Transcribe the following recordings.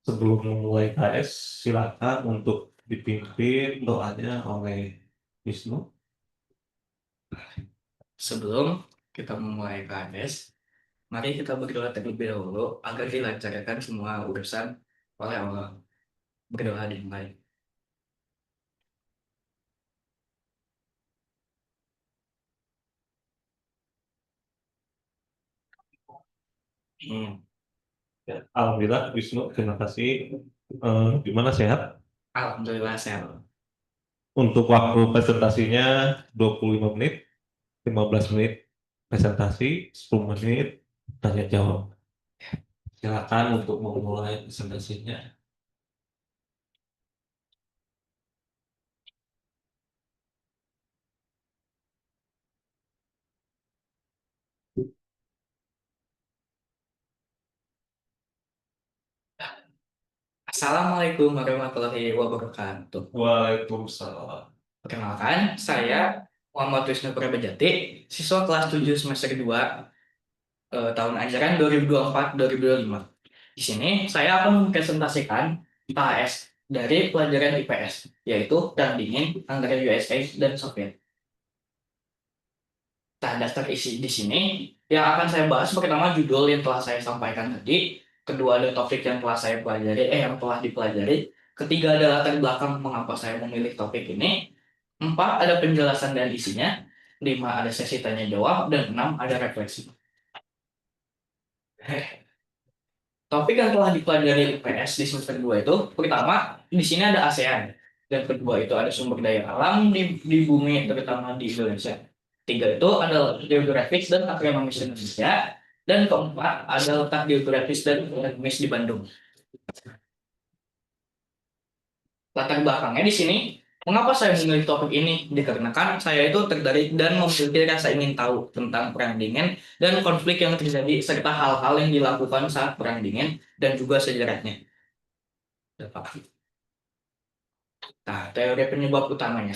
Sebelum memulai KS, silakan untuk dipimpin doanya oleh Wisnu. Sebelum kita memulai KS, mari kita berdoa terlebih dahulu agar dilancarkan semua urusan oleh Allah. Berdoa dimulai. Hmm. Ya, Alhamdulillah, Wisnu, terima kasih. Gimana sehat? Alhamdulillah sehat. Untuk waktu presentasinya 25 menit, 15 menit presentasi, 10 menit tanya jawab. Silakan untuk memulai presentasinya. Assalamualaikum warahmatullahi wabarakatuh. Waalaikumsalam. Perkenalkan, saya Muhammad Wisnu Prabajati, siswa kelas 7 semester 2 tahun ajaran 2024-2025. Di sini saya akan mempresentasikan KS dari pelajaran IPS, yaitu perang dingin antara USA dan Soviet. Nah, daftar isi di sini yang akan saya bahas pertama judul yang telah saya sampaikan tadi, kedua ada topik yang telah saya pelajari, yang telah dipelajari, ketiga ada latar belakang mengapa saya memilih topik ini, empat ada penjelasan dan isinya, lima ada sesi tanya jawab, dan enam ada refleksi. Topik yang telah dipelajari IPS di semester 2 itu, pertama, di sini ada ASEAN. Dan kedua itu ada sumber daya alam di bumi, terutama di Indonesia. Tiga itu ada geografis dan agronomis Indonesia. Dan keempat ada letak geografis dan agronomis di Bandung. Latar belakangnya di sini, mengapa saya memilih topik ini? Dikarenakan saya itu tertarik dan memiliki rasa ingin tahu tentang perang dingin dan konflik yang terjadi serta hal-hal yang dilakukan saat perang dingin dan juga sejarahnya. Nah, teori penyebab utamanya.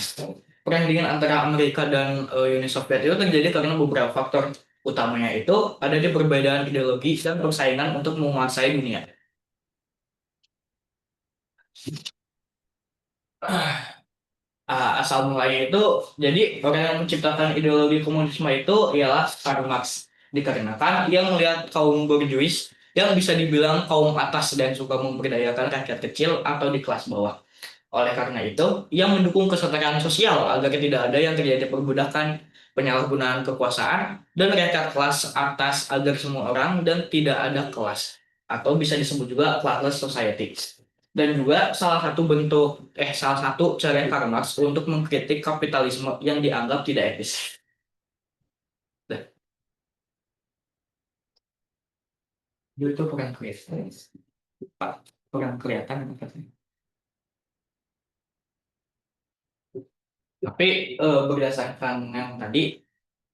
Perang dingin antara Amerika dan Uni Soviet itu terjadi karena beberapa faktor utamanya itu ada di perbedaan ideologi dan persaingan untuk menguasai dunia. Asal mulanya itu, jadi orang yang menciptakan ideologi komunisme itu ialah Karl Marx. Dikarenakan ia melihat kaum borjuis yang bisa dibilang kaum atas dan suka memberdayakan rakyat kecil atau di kelas bawah. Oleh karena itu, ia mendukung kesetaraan sosial agar tidak ada yang terjadi perbudakan, penyalahgunaan kekuasaan, dan rakyat kelas atas agar semua orang dan tidak ada kelas, atau bisa disebut juga classless society. Dan juga salah satu cara Karl Marx untuk mengkritik kapitalisme yang dianggap tidak etis. Nah, itu kurang kelihatan. Pak, kurang kelihatan apa sih? Tapi berdasarkan yang tadi,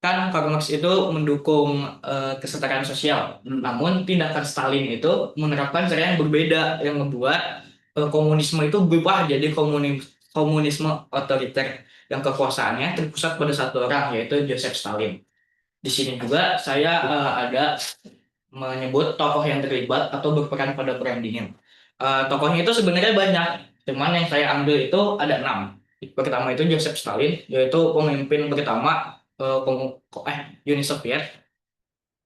kan Karl Marx itu mendukung kesetaraan sosial. Namun tindakan Stalin itu menerapkan cara yang berbeda yang membuat komunisme itu berubah jadi komunisme otoriter yang kekuasaannya terpusat pada satu orang yaitu Joseph Stalin. Di sini juga saya ada menyebut tokoh yang terlibat atau berperan pada perang dingin. Tokohnya itu sebenarnya banyak, cuman yang saya ambil itu ada enam. Pertama itu Joseph Stalin, yaitu pemimpin pertama Uni Soviet.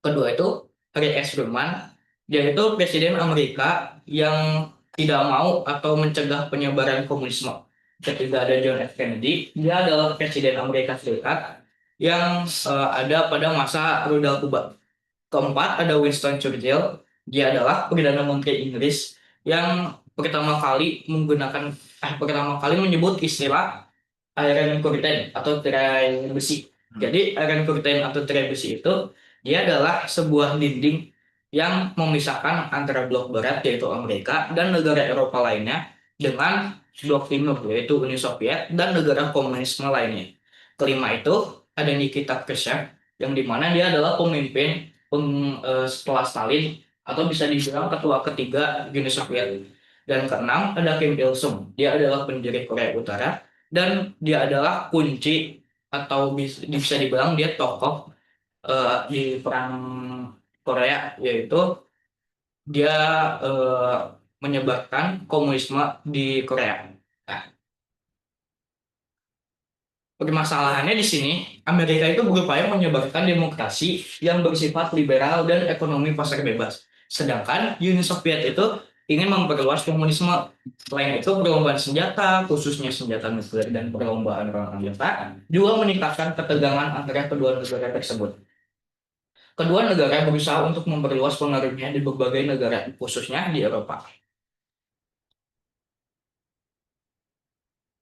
Kedua itu Harry S. Truman, dia itu presiden Amerika yang tidak mau atau mencegah penyebaran komunisme. Ketiga ada John F. Kennedy, dia adalah presiden Amerika Serikat yang ada pada masa rudal Kuba. Keempat ada Winston Churchill, dia adalah perdana menteri Inggris yang pertama kali menyebut istilah Iron Curtain atau tirai besi. Jadi Iron Curtain atau tirai besi itu dia adalah sebuah dinding yang memisahkan antara blok barat yaitu Amerika dan negara Eropa lainnya dengan blok timur yaitu Uni Soviet dan negara komunisme lainnya. Kelima itu ada Nikita Khrushchev yang dimana dia adalah pemimpin setelah Stalin atau bisa dibilang ketua ketiga Uni Soviet. Dan keenam ada Kim Il Sung, dia adalah pendiri Korea Utara dan dia adalah kunci atau bisa dibilang dia tokoh di perang Korea yaitu dia eh, menyebarkan komunisme di Korea. Nah, permasalahannya di sini, Amerika itu berupaya menyebarkan demokrasi yang bersifat liberal dan ekonomi pasar bebas. Sedangkan Uni Soviet itu ingin memperluas komunisme. Selain itu, perlombaan senjata, khususnya senjata nuklir dan perlombaan perang senjata, juga meningkatkan ketegangan antara kedua negara tersebut. Kedua negara berusaha untuk memperluas pengaruhnya di berbagai negara, khususnya di Eropa.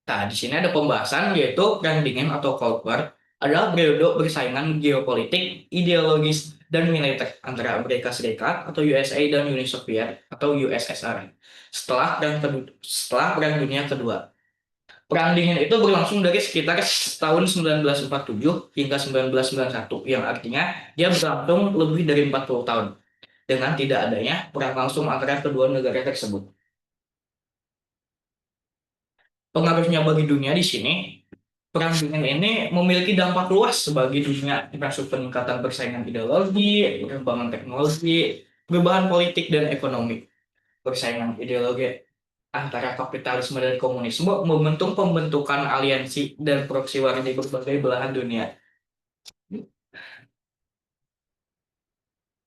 Nah, di sini ada pembahasan yaitu Perang Dingin atau Cold War adalah periode persaingan geopolitik, ideologis, dan militer antara Amerika Serikat atau USA dan Uni Soviet atau USSR setelah Perang Dunia Kedua. Perang Dingin itu berlangsung dari sekitar tahun 1947 hingga 1991, yang artinya dia berlangsung lebih dari 40 tahun dengan tidak adanya perang langsung antara kedua negara tersebut. Pengaruhnya bagi dunia di sini, perang dingin ini memiliki dampak luas bagi dunia, termasuk peningkatan persaingan ideologi, perkembangan teknologi, perubahan politik dan ekonomi. Persaingan ideologi antara kapitalisme dan komunisme membentuk pembentukan aliansi dan proksi war di berbagai belahan dunia.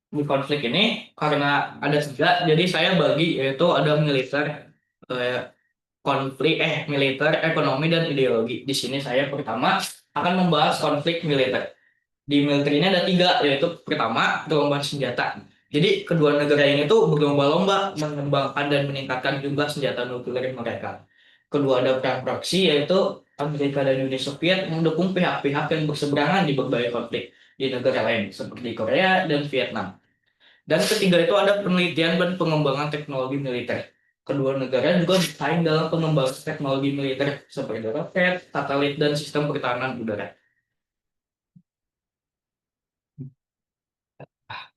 Di konflik ini karena ada tiga, jadi saya bagi yaitu ada militer, eh, militer, ekonomi dan ideologi. Di sini saya pertama akan membahas konflik militer. Di militer ini ada tiga, yaitu pertama perlombaan senjata. Jadi kedua negara ini tuh berlomba-lomba mengembangkan dan meningkatkan jumlah senjata nuklir mereka. Kedua ada perang proksi, yaitu Amerika dan Uni Soviet mendukung pihak-pihak yang berseberangan di berbagai konflik di negara lain seperti Korea dan Vietnam. Dan ketiga itu ada penelitian dan pengembangan teknologi militer. Kedua negara juga bersaing dalam pengembangan teknologi militer seperti roket, satelit, dan sistem pertahanan udara.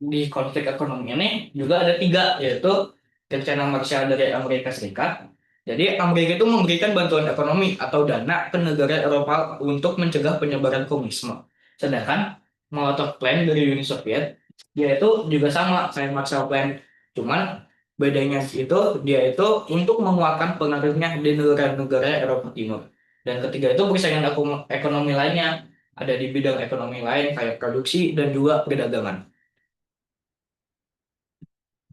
Di konflik ekonomi ini juga ada tiga, yaitu rencana Marshall dari Amerika Serikat. Jadi Amerika itu memberikan bantuan ekonomi atau dana ke negara Eropa untuk mencegah penyebaran komunisme. Sedangkan Molotov Plan dari Uni Soviet, dia itu juga sama kayak Marshall Plan. Cuman bedanya itu dia itu untuk menguatkan pengaruhnya di negara-negara Eropa Timur. Dan ketiga itu persaingan ekonomi lainnya ada di bidang ekonomi lain kayak produksi dan juga perdagangan.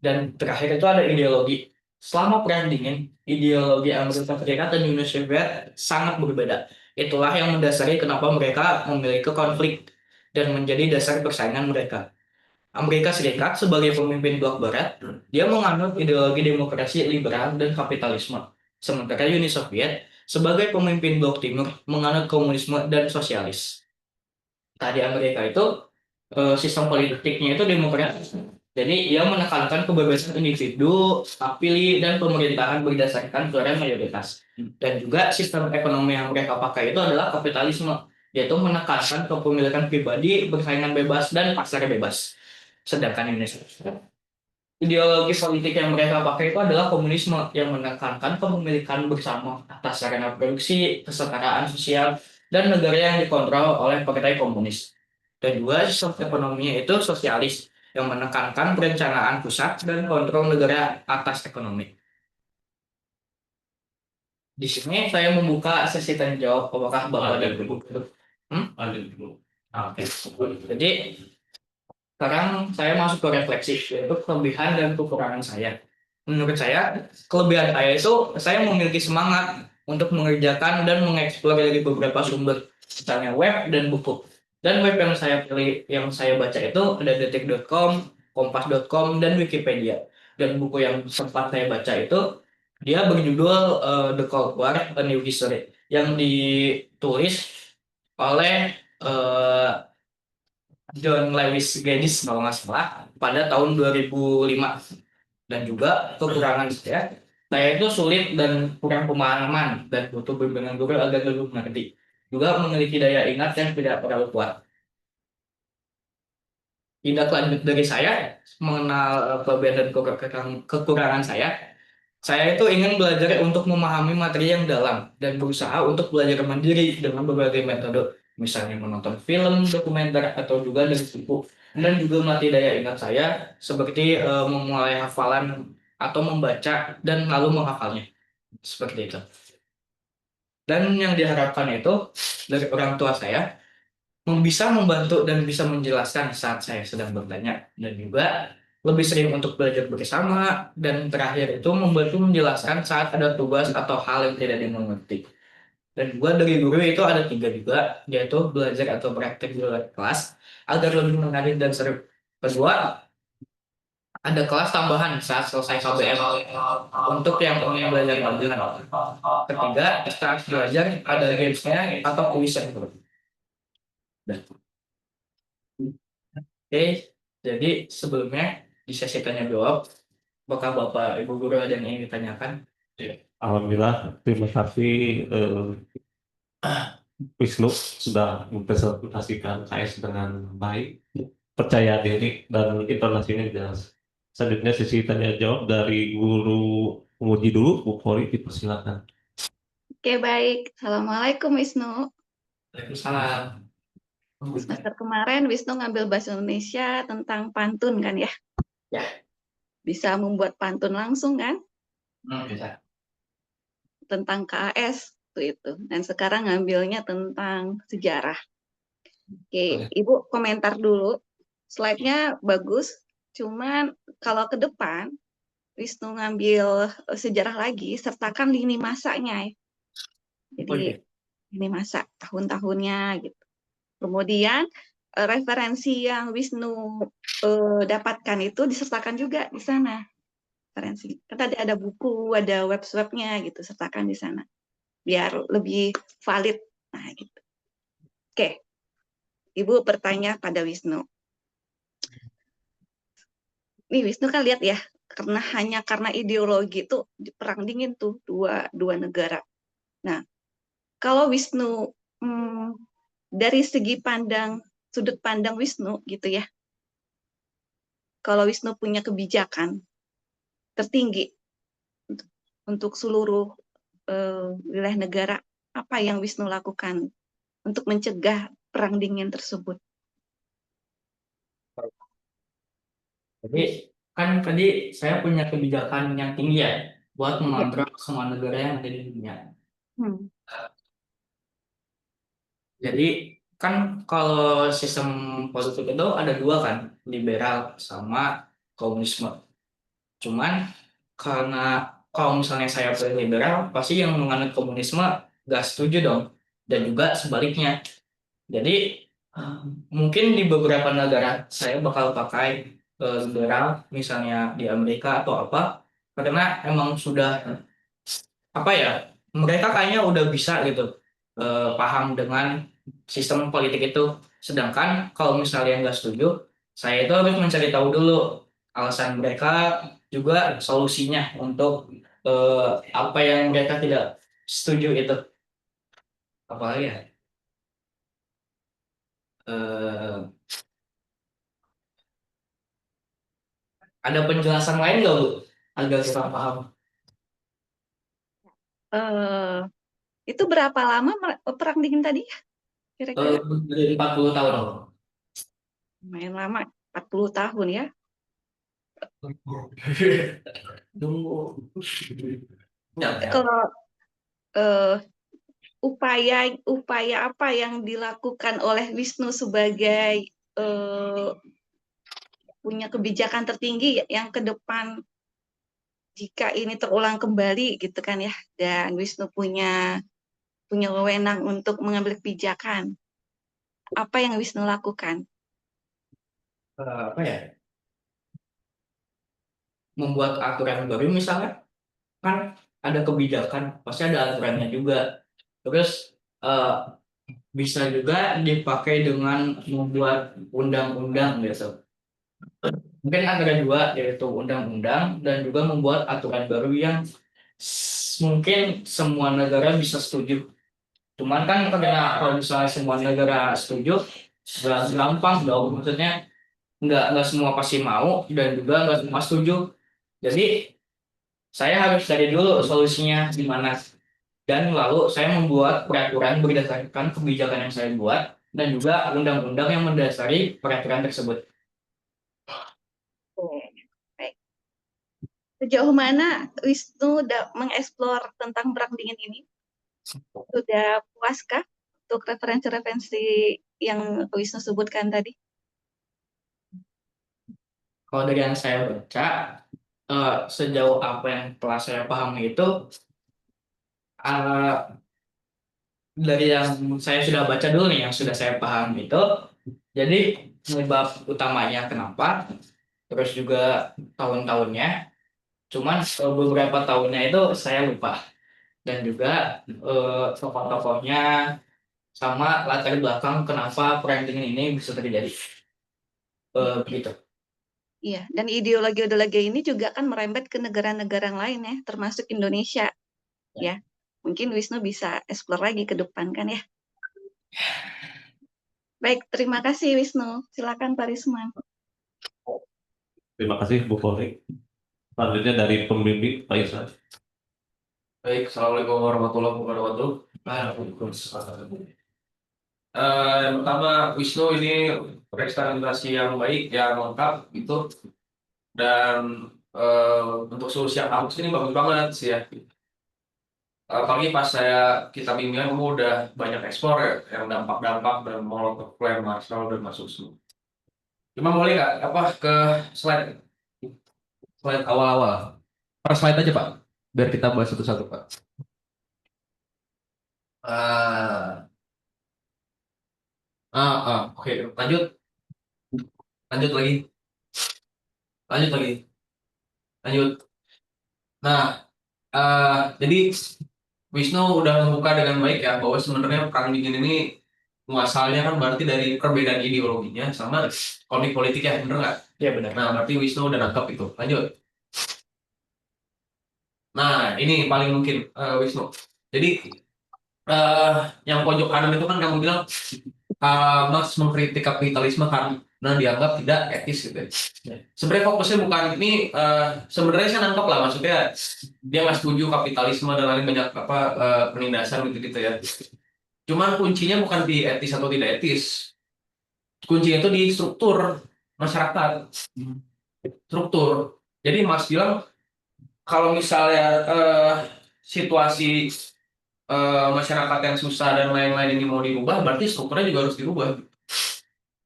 Dan terakhir itu ada ideologi. Selama Perang Dingin, ideologi Amerika Serikat dan Uni Soviet sangat berbeda. Itulah yang mendasari kenapa mereka memiliki konflik dan menjadi dasar persaingan mereka. Amerika Serikat sebagai pemimpin blok Barat, dia menganut ideologi demokrasi liberal dan kapitalisme. Sementara Uni Soviet sebagai pemimpin blok Timur menganut komunisme dan sosialis. Tadi Amerika itu sistem politiknya itu demokratis. Jadi ia menekankan kebebasan individu, hak pilih, dan pemerintahan berdasarkan suara mayoritas. Dan juga sistem ekonomi yang mereka pakai itu adalah kapitalisme, yaitu menekankan kepemilikan pribadi, persaingan bebas, dan pasar bebas. Sedangkan Indonesia, ideologi politik yang mereka pakai itu adalah komunisme yang menekankan kepemilikan bersama atas sarana produksi, kesetaraan sosial, dan negara yang dikontrol oleh partai komunis. Dan juga sistem ekonominya itu sosialis yang menekankan perencanaan pusat dan kontrol negara atas ekonomi. Di sini saya membuka sesi tanya jawab. Apakah Bapak dan Ibu? Ada dulu. Oke. Jadi sekarang saya masuk ke refleksi, yaitu kelebihan dan kekurangan saya. Menurut saya, kelebihan saya itu saya memiliki semangat untuk mengerjakan dan mengeksplor dari beberapa sumber, misalnya web dan buku. Dan web yang saya pilih, yang saya baca itu ada detik.com, kompas.com, dan Wikipedia. Dan buku yang sempat saya baca itu dia berjudul The Cold War: A New History, yang ditulis oleh John Lewis Gaddis kalau nggak salah pada tahun 2005. Dan juga kekurangan saya itu sulit dan kurang pemahaman dan butuh bimbingan guru agar lebih mengerti. Juga memiliki daya ingat yang tidak terlalu kuat. Tindak lanjut dari saya mengenal kelebihan dan kekurangan saya. Saya itu ingin belajar untuk memahami materi yang dalam dan berusaha untuk belajar mandiri dengan berbagai metode, misalnya menonton film, dokumenter, atau juga dari buku. dan juga melatih daya ingat saya seperti memulai hafalan atau membaca dan lalu menghafalnya seperti itu. Dan yang diharapkan itu dari orang tua saya bisa membantu dan bisa menjelaskan saat saya sedang bertanya, dan juga lebih sering untuk belajar bersama, dan terakhir itu membantu menjelaskan saat ada tugas atau hal yang tidak dimengerti. Dan juga dari guru itu ada tiga juga, yaitu belajar atau praktek di luar kelas agar lebih menarik dan seru. Kedua, ada kelas tambahan saat selesai KBM untuk yang ingin belajar tambahan. Ketiga, saat belajar ada gamesnya atau kuisnya. Oke, jadi sebelumnya di sesi tanya jawab, apakah Bapak Ibu guru ada yang ingin ditanyakan? Alhamdulillah, terima kasih Wisnu sudah mempresentasikan KS dengan baik, percaya diri dan intonasinya jelas. Selanjutnya sesi tanya jawab dari guru penguji dulu, Bu Kori, dipersilakan. Oke, baik. Assalamualaikum, Wisnu. Waalaikumsalam. Semester kemarin Wisnu ngambil bahasa Indonesia tentang pantun kan ya? Ya. Bisa membuat pantun langsung kan? Bisa. Tentang KAS itu. Dan sekarang ngambilnya tentang sejarah. Oke, Ibu komentar dulu. Slide-nya bagus. Cuman kalau ke depan Wisnu ngambil sejarah lagi, sertakan lini masanya ya. Jadi lini masa tahun-tahunnya gitu. Kemudian referensi yang Wisnu dapatkan itu disertakan juga di sana. Referensi. Kan tadi ada buku, ada web-webnya gitu, sertakan di sana. Biar lebih valid. Nah, gitu. Oke. Ibu bertanya pada Wisnu. Nih Wisnu kan lihat ya, karena ideologi itu perang dingin tuh dua negara. Nah, kalau Wisnu dari segi sudut pandang Wisnu gitu ya. Kalau Wisnu punya kebijakan tertinggi untuk seluruh wilayah negara, apa yang Wisnu lakukan untuk mencegah perang dingin tersebut? Jadi kan tadi saya punya kebijakan yang tinggi ya buat mengontrol semua negara yang ada di dunia. Jadi kan kalau sistem politik itu ada dua kan, liberal sama komunisme. Cuman karena kalau misalnya saya pilih liberal, pasti yang menganut komunisme gak setuju dong. Dan juga sebaliknya. Jadi mungkin di beberapa negara saya bakal pakai liberal, misalnya di Amerika atau apa, karena emang sudah apa ya, mereka kayaknya udah bisa gitu paham dengan sistem politik itu. Sedangkan kalau misalnya nggak setuju, saya itu harus mencari tahu dulu alasan mereka, juga solusinya untuk apa yang mereka tidak setuju itu. Apalagi ya? Eh, ada penjelasan lain nggak Bu? Agar kita paham. Itu berapa lama perang dingin tadi? Kira-kira? Dari 40 tahun. Lumayan lama, 40 tahun ya. Tunggu. Kalau upaya apa yang dilakukan oleh Wisnu sebagai punya kebijakan tertinggi yang ke depan jika ini terulang kembali gitu kan ya, dan Wisnu punya wewenang untuk mengambil kebijakan, apa yang Wisnu lakukan? Apa ya? Membuat aturan baru misalnya, kan ada kebijakan, pasti ada aturannya juga. Terus bisa juga dipakai dengan membuat undang-undang gitu. Mungkin antara dua, yaitu undang-undang dan juga membuat aturan baru yang mungkin semua negara bisa setuju. Cuman kan karena kalau misalnya semua negara setuju, nggak gampang dong. Maksudnya nggak semua pasti mau, dan juga nggak semua setuju. Jadi saya harus cari dulu solusinya di mana, dan lalu saya membuat peraturan berdasarkan kebijakan yang saya buat dan juga undang-undang yang mendasari peraturan tersebut. Sejauh mana Wisnu mengeksplor tentang perang dingin ini? Sudah puaskah untuk referensi-referensi yang Wisnu sebutkan tadi? Kalau dari yang saya baca, sejauh apa yang telah saya pahami itu, eh, dari yang saya sudah baca dulu nih, yang sudah saya paham itu, jadi penyebab utamanya kenapa, terus juga tahun-tahunnya, cuman beberapa tahunnya itu saya lupa, dan juga tokoh-tokohnya sama latar belakang kenapa perang dingin ini bisa terjadi, begitu. Iya, dan ideologi-ideologi ini juga kan merembet ke negara-negara lain ya, termasuk Indonesia. Ya, mungkin Wisnu bisa explore lagi ke depan kan ya. Baik, terima kasih Wisnu. Silakan Pak Risman. Terima kasih Bu Polri. Selanjutnya dari pembimbing Pak Islan. Baik, Assalamualaikum warahmatullahi wabarakatuh. Yang pertama, Wisnu ini presentasi yang baik, yang lengkap gitu, dan untuk solusi yang kampus ini bagus banget sih ya. Apalagi pas kita bimbingan kamu udah banyak eksplor ya, yang dampak-dampak dan mau ke plan Marshall dan masuk semua. Cuma boleh nggak apa ke slide slide awal-awal? Per slide aja Pak, biar kita bahas satu-satu Pak. Ah, oke, lanjut, lanjut lagi, lanjut lagi, lanjut. Nah, jadi Wisnu udah membuka dengan baik ya bahwa sebenarnya perang dingin ini muasalnya kan berarti dari perbedaan ideologinya sama konflik politik ya, bener nggak? Ya benar. Nah, berarti Wisnu udah nangkep itu. Lanjut. Nah, ini paling mungkin Wisnu. Jadi yang pojok kanan itu kan kamu bilang Marx mengkritik kapitalisme karena dianggap tidak etis gitu ya. Sebenarnya fokusnya bukan ini, sebenarnya saya nangkep lah maksudnya dia nggak setuju kapitalisme dan lain banyak apa penindasan gitu-gitu ya. Cuman kuncinya bukan di etis atau tidak etis. Kuncinya itu di struktur masyarakat. Struktur. Jadi Mas bilang kalau misalnya situasi masyarakat yang susah dan lain-lain ini mau dirubah, berarti strukturnya juga harus dirubah.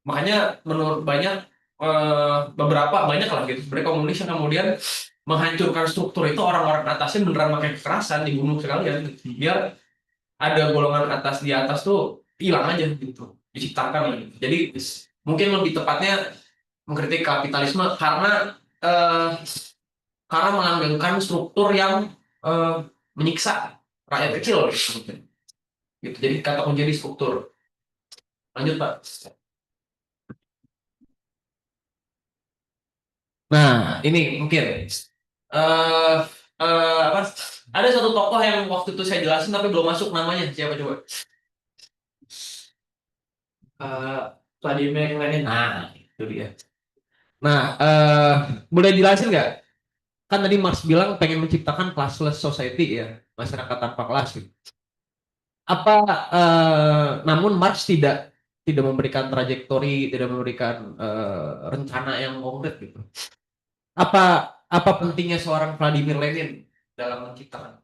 Makanya menurut banyak beberapa banyak lah gitu sebenarnya komunis yang kemudian menghancurkan struktur itu orang-orang atasnya beneran pakai kekerasan, dibunuh sekalian gitu. Biar ada golongan atas di atas tuh hilang aja gitu, diciptakan gitu. Jadi mungkin lebih tepatnya mengkritik kapitalisme eh, karena melanggengkan struktur yang menyiksa rakyat kecil gitu. Gitu. Jadi kata kunci di struktur. Lanjut Pak. Nah, ini mungkin eh apa? Ada satu tokoh yang waktu itu saya jelasin tapi belum masuk namanya. Siapa coba? Vladimir Lenin. Nah, itu dia. Nah, boleh jelasin nggak? Kan tadi Marx bilang pengen menciptakan classless society ya, masyarakat tanpa kelas. Gitu. Apa? Namun Marx tidak memberikan trajektori, tidak memberikan rencana yang konkret gitu. Apa pentingnya seorang Vladimir Lenin dalam menciptakan?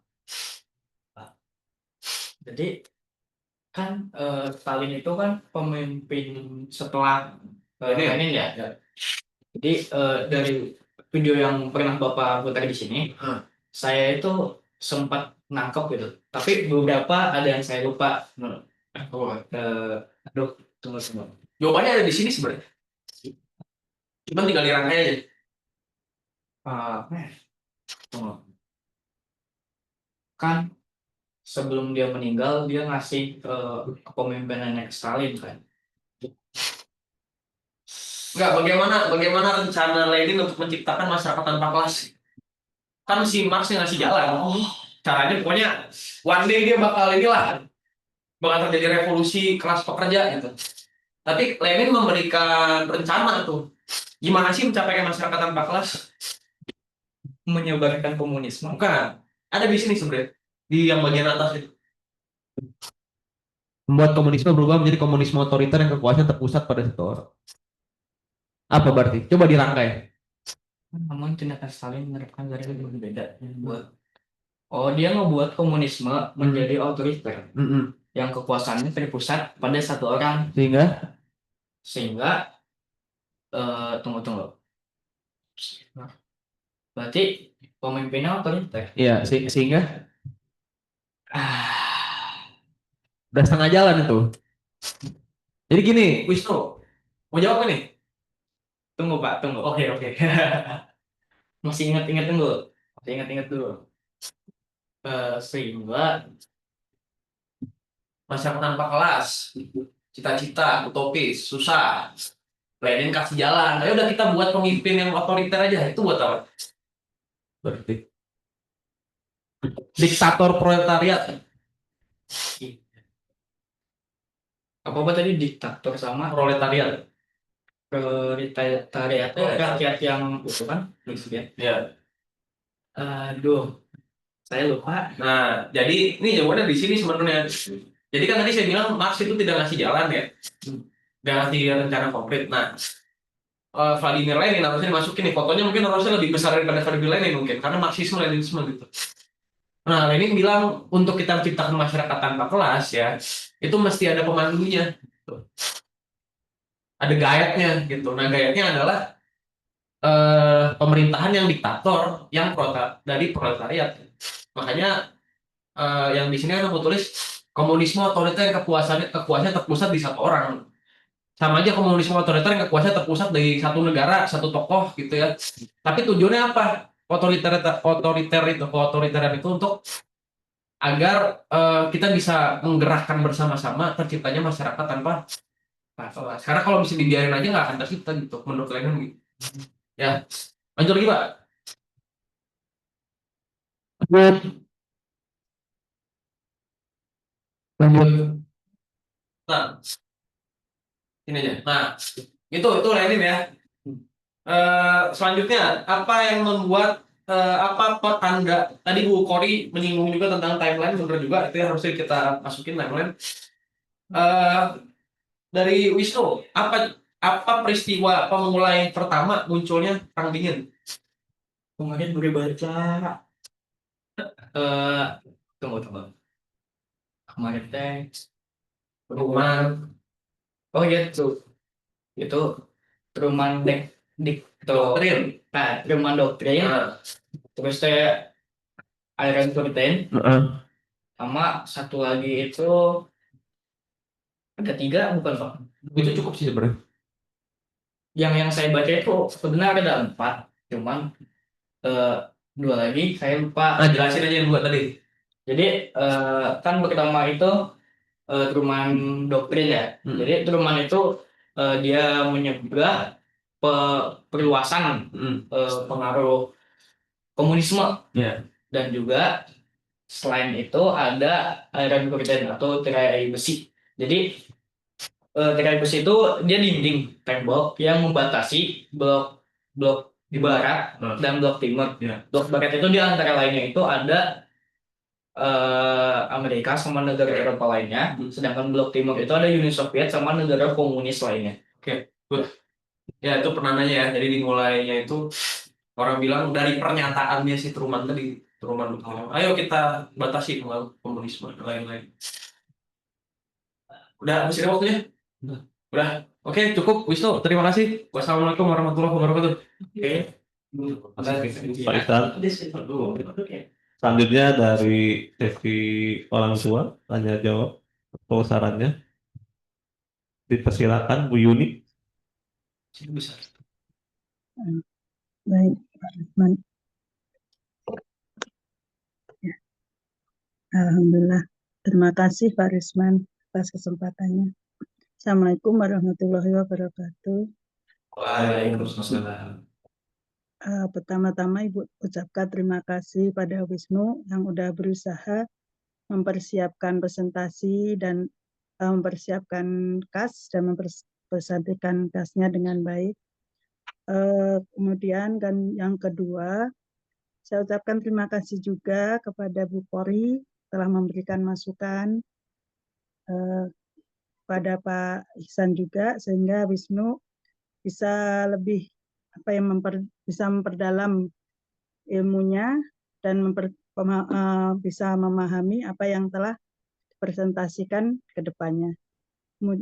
Jadi kan Stalin itu kan pemimpin setelah Lenin ya. Jadi dari video yang pernah Bapak putar di sini, saya itu sempat nangkep gitu. Tapi beberapa ada yang saya lupa. Aduh, tunggu. Jawabannya ada di sini sebenarnya. Cuma tinggal dirangkai aja. Tunggu. Kan sebelum dia meninggal dia ngasih kepemimpinannya ke Stalin kan. Enggak, bagaimana rencana Lenin untuk menciptakan masyarakat tanpa kelas? Kan si Marx yang ngasih jalan. Caranya pokoknya one day dia bakal terjadi revolusi kelas pekerja gitu. Tapi Lenin memberikan rencana tuh. Gimana sih mencapai masyarakat tanpa kelas? Menyebarkan komunisme. Bukan. Ada di sini sebenarnya. Di yang bagian atas itu. Membuat komunisme berubah menjadi komunisme otoriter yang kekuasaan terpusat pada satu orang. Apa berarti? Coba dirangkai. namun tindakan Stalin menerapkan garis yang berbeda. Dia ngebuat komunisme menjadi otoriter yang kekuasaannya terpusat pada satu orang, sehingga tunggu. Berarti pemimpinnya otoriter. Iya, sehingga Ah, udah setengah jalan itu. Jadi gini, Wisnu, mau jawab nih? tunggu Pak, tunggu. Oke. Masih ingat-ingat dulu. Masih ingat-ingat dulu. Sehingga Masyarakat tanpa kelas, cita-cita, utopis, susah. Lenin kasih jalan. Ayo udah kita buat pemimpin yang otoriter aja. Itu buat apa? Berarti diktator proletariat. apa tadi diktator sama Proletariat. proletariat rakyat yang itu kan miskin. Ya. Aduh, saya lupa. Nah, jadi ini jawabannya di sini sebenarnya. Jadi kan tadi saya bilang Marx itu tidak ngasih jalan ya, nggak ngasih rencana konkret. Nah, Vladimir Lenin harusnya dimasukin nih fotonya, mungkin harusnya lebih besar daripada Vladimir Lenin mungkin karena Marxisme Leninisme gitu. Nah, Lenin bilang untuk kita menciptakan masyarakat tanpa kelas ya, itu mesti ada pemandunya, gitu. Ada gayatnya gitu. Nah, gayatnya adalah pemerintahan yang diktator, yang dari proletariat. Makanya yang di sini aku tulis komunisme otoriter yang kekuasaannya terpusat di satu orang. Sama aja komunisme otoriter yang kekuasaannya terpusat di satu negara, satu tokoh gitu ya. Tapi tujuannya apa? Otoriteran itu untuk agar kita bisa menggerakkan bersama-sama terciptanya masyarakat tanpa kelas. Karena kalau bisa dibiarin aja nggak akan tercipta gitu menurut kalian gitu. Ya, lanjut lagi Pak. Nah, ini aja. Nah, itu Lenin ya. Selanjutnya apa yang membuat apa pertanda tadi Bu Kori menyinggung juga tentang timeline, benar juga itu yang harusnya kita masukin timeline. Dari Wisnu, apa peristiwa pemulai pertama munculnya perang dingin? Kemarin gue baca eh tunggu. Kemarin teh Rumah. oh iya tuh. Itu Truman Doktrin. Truman Doctrine. Nah, Terus teh Iron Curtain sama satu lagi itu ada 3 bukan Pak? itu cukup sih sebenarnya. Yang saya baca itu sebenarnya ada 4, cuman eh, 2 lagi saya lupa. Nah, jelasin aja yang 2 tadi. Jadi kan pertama itu Truman Doctrine ya. Jadi Truman itu dia menyegah perluasan pengaruh komunisme. Ya. Dan juga selain itu ada Iron Curtain atau tirai besi. Jadi tirai besi itu dia dinding tembok yang membatasi blok di barat dan blok timur. Ya. Blok barat itu di antara lainnya itu ada Amerika sama negara Eropa lainnya, sedangkan blok timur itu ada Uni Soviet sama negara komunis lainnya. Oke, good. Ya itu pernananya ya. Jadi dimulainya itu orang bilang dari pernyataannya si Truman tadi. Truman bilang, ayo kita batasi komunisme dan lain-lain. Udah habis ada waktunya? Udah. Oke, cukup Wisnu. Terima kasih. Wassalamualaikum warahmatullahi wabarakatuh. Oke. Pak Ihsan. Selanjutnya dari sesi orang tua tanya jawab atau sarannya dipersilakan Bu Yuni. Bisa. Baik, Pak Rusman. Ya. Alhamdulillah. Terima kasih Pak Risman atas kesempatannya. Assalamualaikum warahmatullahi wabarakatuh. Waalaikumsalam. Pertama-tama Ibu ucapkan terima kasih pada Wisnu yang udah berusaha mempersiapkan presentasi dan mempersiapkan kas dan mempresentasikan kasnya dengan baik. Kemudian kan yang kedua, saya ucapkan terima kasih juga kepada Bu Kori telah memberikan masukan pada Pak Ihsan juga sehingga Wisnu bisa lebih bisa memperdalam ilmunya dan bisa memahami apa yang telah dipresentasikan ke depannya.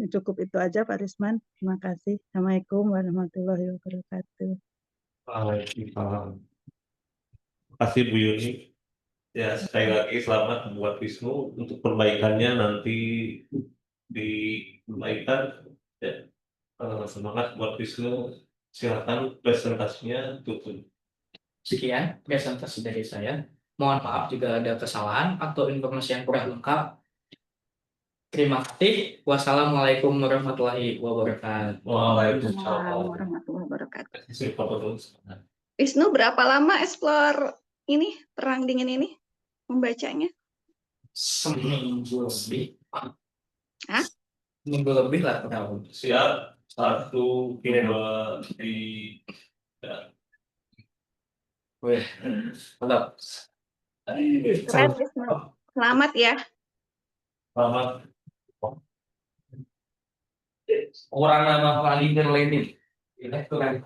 Cukup itu aja Pak Risman. Terima kasih. Assalamualaikum warahmatullahi wabarakatuh. Waalaikumsalam. Terima kasih Bu Yuni. Ya, sekali lagi selamat buat Wisnu untuk perbaikannya nanti diperbaikan. Ya, semangat buat Wisnu. Silakan presentasinya tutup. Sekian presentasi dari saya. Mohon maaf jika ada kesalahan atau informasi yang kurang lengkap. Terima kasih. Wassalamualaikum warahmatullahi wabarakatuh. Waalaikumsalam Waalaikumsalam. warahmatullahi wabarakatuh. Terima kasih. Wisnu, berapa lama explore ini Perang Dingin ini membacanya? Seminggu lebih. Hah? Seminggu lebih lah kurang. Siap. 1, 2, 3. Wih, mantap. Keren, Wisnu. Selamat ya. Selamat. Orang nama Vladimir Lenin. Itu kan